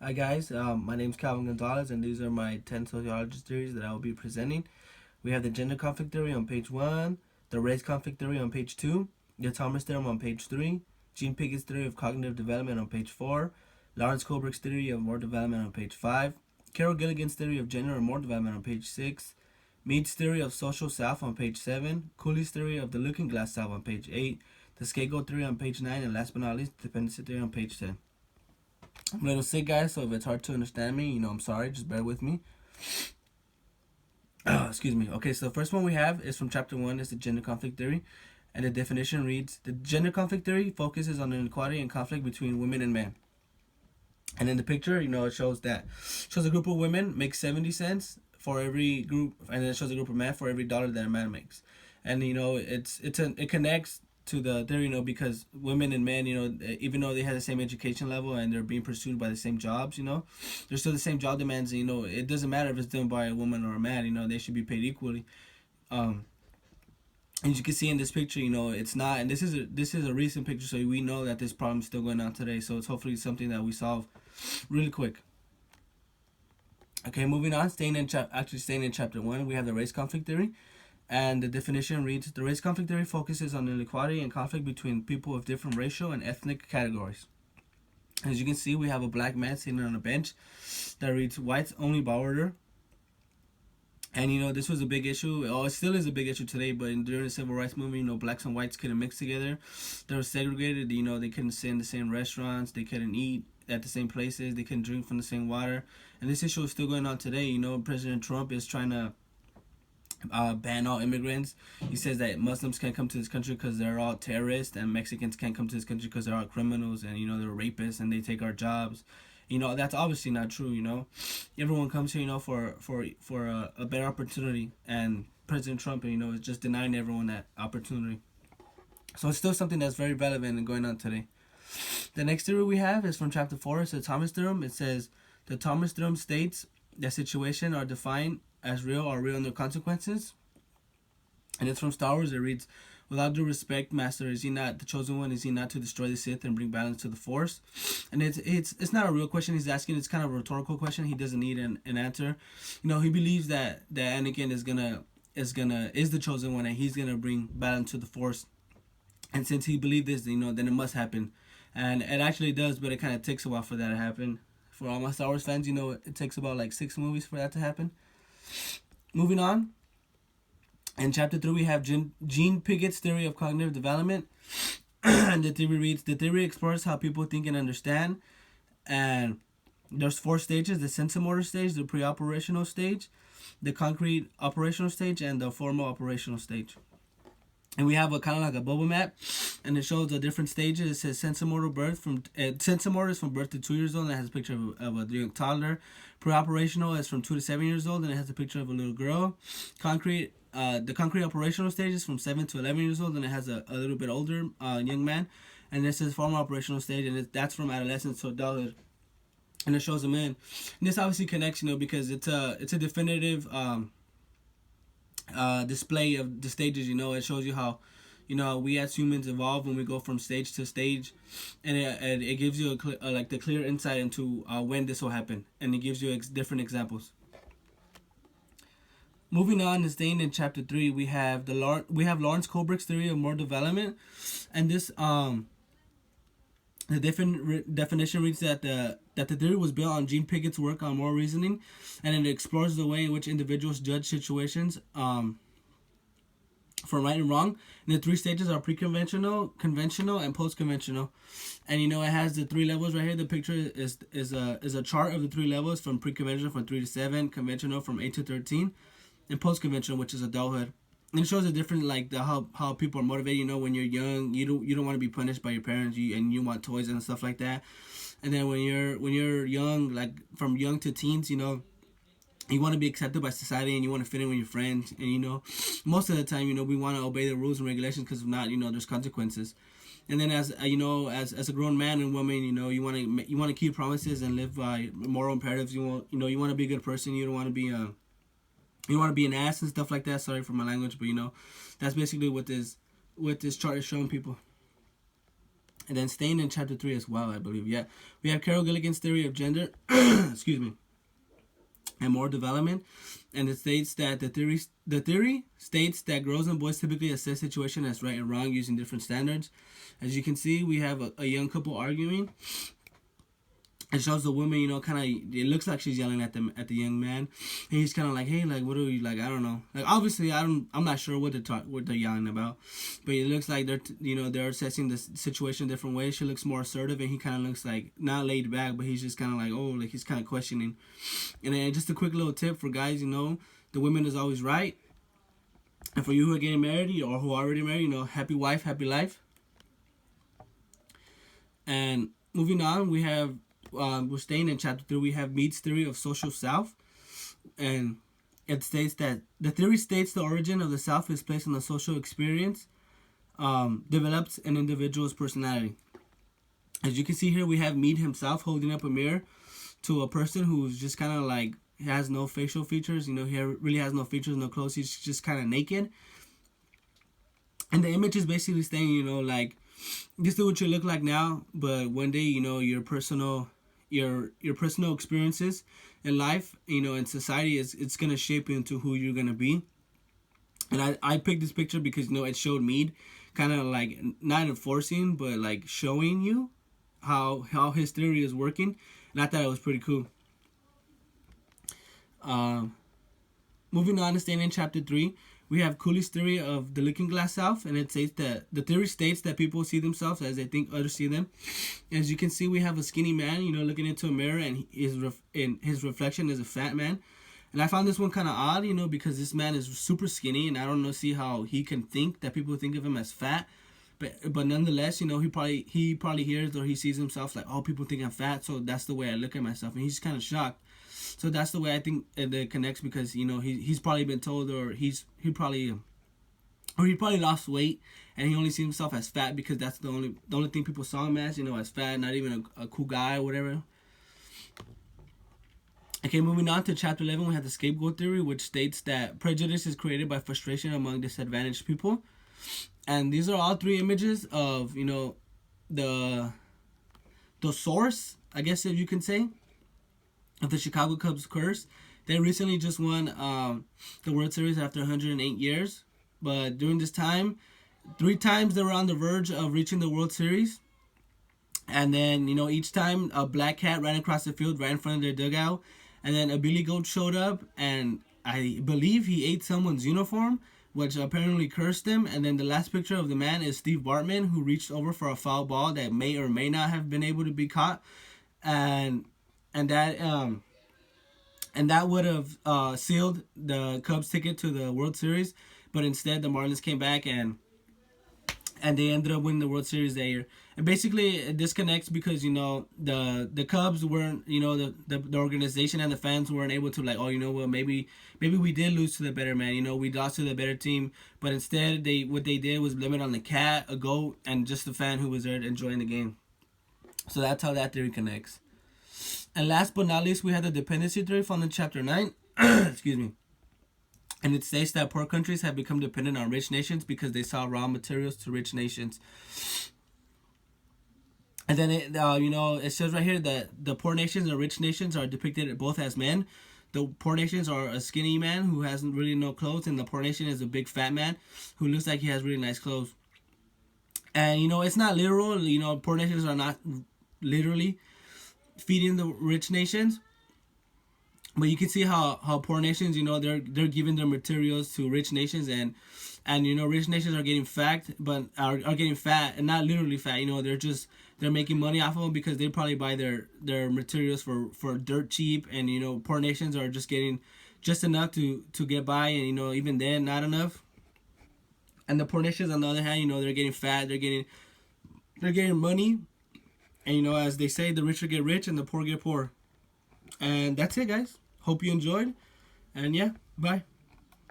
Hi guys, my name is Calvin Gonzalez, and these are my 10 sociology theories that I will be presenting. We have the gender conflict theory on page 1, the race conflict theory on page 2, the Thomas theorem on page 3, Jean Pickett's theory of cognitive development on page 4, Lawrence Kohlberg's theory of more development on page 5, Carol Gilligan's theory of gender and more development on page 6, Mead's theory of social self on page 7, Cooley's theory of the looking glass self on page 8, the scapegoat theory on page 9, and last but not least, the dependency theory on page 10. I'm a little sick, guys, so if it's hard to understand me, I'm sorry. Just bear with me. Excuse me. Okay, so the first one we have is from chapter 1. It's the gender conflict theory. And the definition reads, the gender conflict theory focuses on inequality and conflict between women and men. And in the picture, it shows a group of women make 70 cents for every group, and then it shows a group of men for every dollar that a man makes. And it connects to the theory, because women and men, even though they have the same education level and they're being pursued by the same jobs, they're still the same job demands. It doesn't matter if it's done by a woman or a man. They should be paid equally. As you can see in this picture, it's not, and this is a recent picture, so we know that this problem is still going on today. So it's hopefully something that we solve really quick. Okay, moving on, staying in chapter 1, we have the race conflict theory. And the definition reads, the race conflict theory focuses on inequality and conflict between people of different racial and ethnic categories. As you can see, we have a black man sitting on a bench that reads, whites only bar order. And this was a big issue. Oh, it still is a big issue today, but during the civil rights movement, blacks and whites couldn't mix together. They were segregated. They couldn't sit in the same restaurants. They couldn't eat at the same places. They couldn't drink from the same water. And this issue is still going on today. President Trump is trying to ban all immigrants. He says that Muslims can't come to this country because they're all terrorists, and Mexicans can't come to this country because they're all criminals, and they're rapists and they take our jobs. That's obviously not true. Everyone comes here for a better opportunity, and President Trump is just denying everyone that opportunity. So it's still something that's very relevant and going on today. The next theory we have is from chapter 4. It's the Thomas theorem. It says the Thomas theorem states that situations are defined as real or real in their consequences. And it's from Star Wars. It reads, without due respect, Master, is he not the chosen one? Is he not to destroy the Sith and bring balance to the Force? And it's not a real question he's asking. It's kind of a rhetorical question. He doesn't need an answer. He believes that Anakin is the chosen one, and he's gonna bring balance to the Force. And since he believed this, then it must happen. And it actually does, but it kind of takes a while for that to happen. For all my Star Wars fans, it takes about like 6 movies for that to happen. Moving on, in chapter 3 we have Jean Pickett's theory of cognitive development. And the theory reads, the theory explores how people think and understand. And there's 4 stages: the sensomotor stage, the pre-operational stage, the concrete operational stage, and the formal operational stage. And we have a kind of like a bubble map, and it shows the different stages. It says sensomotor sensomotor is from birth to 2 years old, and it has a picture of a young toddler. Pre-operational is from 2 to 7 years old, and it has a picture of a little girl. The concrete operational stage is from 7 to 11 years old, and it has a little bit older young man. And this is formal operational stage, and that's from adolescence to adulthood. And it shows them in. And this obviously connects, because it's a definitive display of the stages. It shows you how we as humans evolve when we go from stage to stage, and it gives you the clear insight into when this will happen, and it gives you different examples. Moving on and staying in chapter 3, we have Lawrence Kohlberg's theory of moral development, and this the definition reads that the theory was built on Jean Pickett's work on moral reasoning, and it explores the way in which individuals judge situations for right and wrong. And the 3 stages are pre-conventional, conventional, and post-conventional. And it has the 3 levels right here. The picture is a chart of the 3 levels, from pre-conventional from 3 to 7, conventional from 8 to 13, and post-conventional, which is adulthood. And it shows the different, how people are motivated. When you're young, you don't want to be punished by your parents, and you want toys and stuff like that. And then when you're young, like from young to teens, you want to be accepted by society, and you want to fit in with your friends. And most of the time, we want to obey the rules and regulations, because if not, there's consequences. And then as a grown man and woman, you want to keep promises and live by moral imperatives. You want to be a good person. You don't want to be you want to be an ass and stuff like that. Sorry for my language, but that's basically what this chart is showing people. And then staying in chapter 3 as well, I believe. Yeah, we have Carol Gilligan's theory of gender. Excuse me. And moral development, and it states that the theory states that girls and boys typically assess situation as right and wrong using different standards. As you can see, we have a young couple arguing. It shows the woman, kind of. It looks like she's yelling at the young man, and he's kind of like, "Hey, like, what are you like? I don't know. Like, obviously, I'm not sure what they're yelling about, but it looks like they're assessing the situation different ways. She looks more assertive, and he kind of looks like not laid back, but he's just kind of like, oh, like he's kind of questioning. And then just a quick little tip for guys, the woman is always right, and for you who are getting married or who are already married, happy wife, happy life. And moving on, we're staying in chapter 3. We have Mead's theory of social self, and it states that the theory states the origin of the self is placed on the social experience, develops an individual's personality. As you can see here, we have Mead himself holding up a mirror to a person who's just kind of like has no facial features. He really has no features, no clothes. He's just kind of naked. And the image is basically saying, like, this is what you look like now, but one day, your personal experiences in life, in society, it's gonna shape you into who you're gonna be. And I picked this picture because it showed Mead kind of like not enforcing but like showing you how his theory is working, and I thought it was pretty cool. Moving on to staying in chapter 3, we have Cooley's theory of the looking glass self, and it states that the theory states that people see themselves as they think others see them. As you can see, we have a skinny man, looking into a mirror, and his reflection is a fat man. And I found this one kind of odd, because this man is super skinny, and I don't see how he can think that people think of him as fat. But nonetheless, he probably hears or he sees himself like, oh, people think I'm fat, so that's the way I look at myself, and he's kind of shocked. So that's the way I think it connects, because he's probably been told, or he probably lost weight, and he only sees himself as fat because that's the only thing people saw him as, as fat, not even a cool guy or whatever. Okay, moving on to chapter 11, we have the scapegoat theory, which states that prejudice is created by frustration among disadvantaged people. And these are all 3 images of the source, I guess, if you can say, of the Chicago Cubs curse. They recently just won the World Series after 108 years. But during this time, 3 times they were on the verge of reaching the World Series. And then, each time a black cat ran across the field right in front of their dugout. And then a billy goat showed up, and I believe he ate someone's uniform, which apparently cursed him. And then the last picture of the man is Steve Bartman, who reached over for a foul ball that may or may not have been able to be caught. And that would have sealed the Cubs' ticket to the World Series, but instead the Marlins came back and they ended up winning the World Series that year. And basically it disconnects because the Cubs weren't, the organization and the fans weren't able to, like, oh, well, maybe we did lose to the better man, we lost to the better team, but instead what they did was blame it on the cat, a goat, and just the fan who was there enjoying the game. So that's how that theory connects. And last but not least, we have the dependency theory found in chapter 9. Excuse me. And it states that poor countries have become dependent on rich nations because they sell raw materials to rich nations. And then it says right here that the poor nations and rich nations are depicted both as men. The poor nations are a skinny man who has really no clothes, and the poor nation is a big fat man who looks like he has really nice clothes. And it's not literal. Poor nations are not literally feeding the rich nations, but you can see how poor nations, they're giving their materials to rich nations, and rich nations are getting fat, but are getting fat, and not literally fat. They're making money off of them because they probably buy their materials for dirt cheap, and poor nations are just getting just enough to get by, and even then not enough. And the poor nations, on the other hand, they're getting fat, they're getting money. And as they say, the richer get rich and the poor get poor. And that's it, guys. Hope you enjoyed. And yeah, bye.